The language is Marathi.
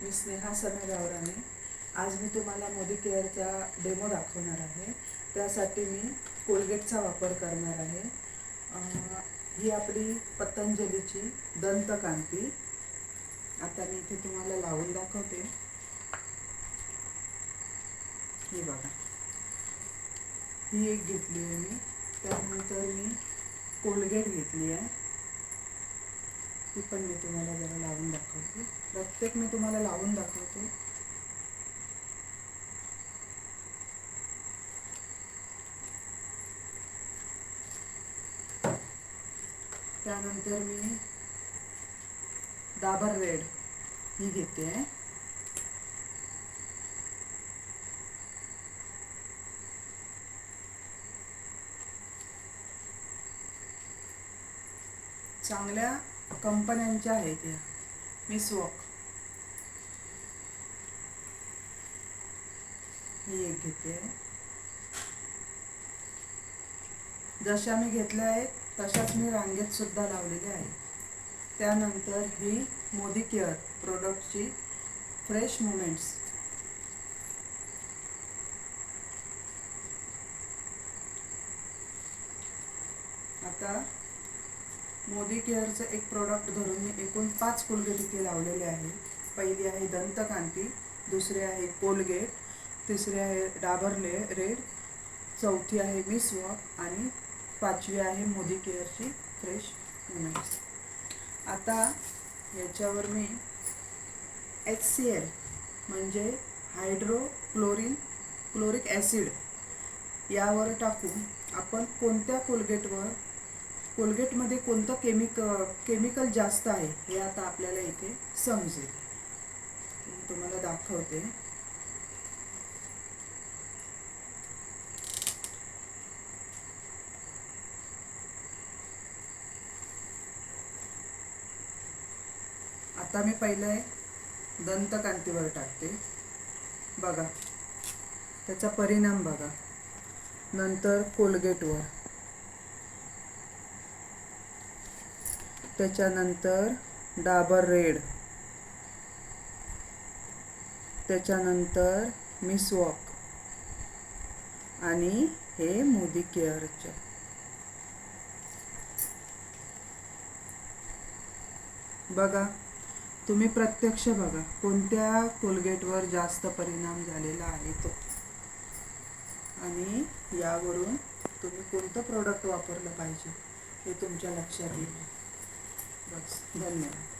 मी स्नेहा सना गावराने. आज मी तुम्हाला मोदी केअरचा डेमो दाखवणार आहे. त्यासाठी मी कोलगेटचा वापर करणार आहे. ही आपली पतंजलीची दंतकांती. आता मी इथे तुम्हाला लावून दाखवते. ही बघा, ही एक घेतली आहे मी. त्यानंतर मी कोलगेट घेतली आहे, ती पण मी तुम्हाला जरा लावून दाखवते. प्रत्येक मी तुम्हाला लावून दाखवते. त्यानंतर मी डाबर रेड ही घेते आहे. चांगल्या कंपन्यांच्या आहेत या. मिसवॉक ही एक घेते आहे. जशा मी घेतल्या आहेत तशाच मी रांगेत सुद्धा लावलेल्या आहेत. त्यानंतर ही मोदी केअर प्रोडक्टची फ्रेश मुमेंट्स. आता मोदी केअरचं एक प्रोडक्ट धरून मी एकूण 5 कोलगेट इथे लावलेले आहे. पहिली आहे दंतकांती, दुसरी आहे कोलगेट, तिसरी आहे डाबर रेड, चौथी आहे मिसवॉक आणि 5वी आहे मोदी केअरची फ्रेश मुमेंट्स. आता याच्यावर मी HCl म्हणजे क्लोरिक ॲसिड यावर टाकून आपण कोणत्या कोलगेटमध्ये कोणतं केमिकल जास्त आहे हे आता आपल्याला इथे समजेल. मी तुम्हाला दाखवते. आता मी पहिले दंतकांतीवर टाकते. बघा त्याचा परिणाम बघा. नंतर कोलगेटवर, त्याच्यानंतर डाबर रेड, त्याच्यानंतर मिसवॉक आणि हे मोदी केअरचे. बघा, तुम्ही प्रत्यक्ष बघा कोणत्या कोलगेटवर जास्त परिणाम झालेला आहे तो, आणि यावरून तुम्ही कोणतं प्रोडक्ट वापरलं पाहिजे हे तुमच्या लक्षात येईल. बस, धन्यवाद.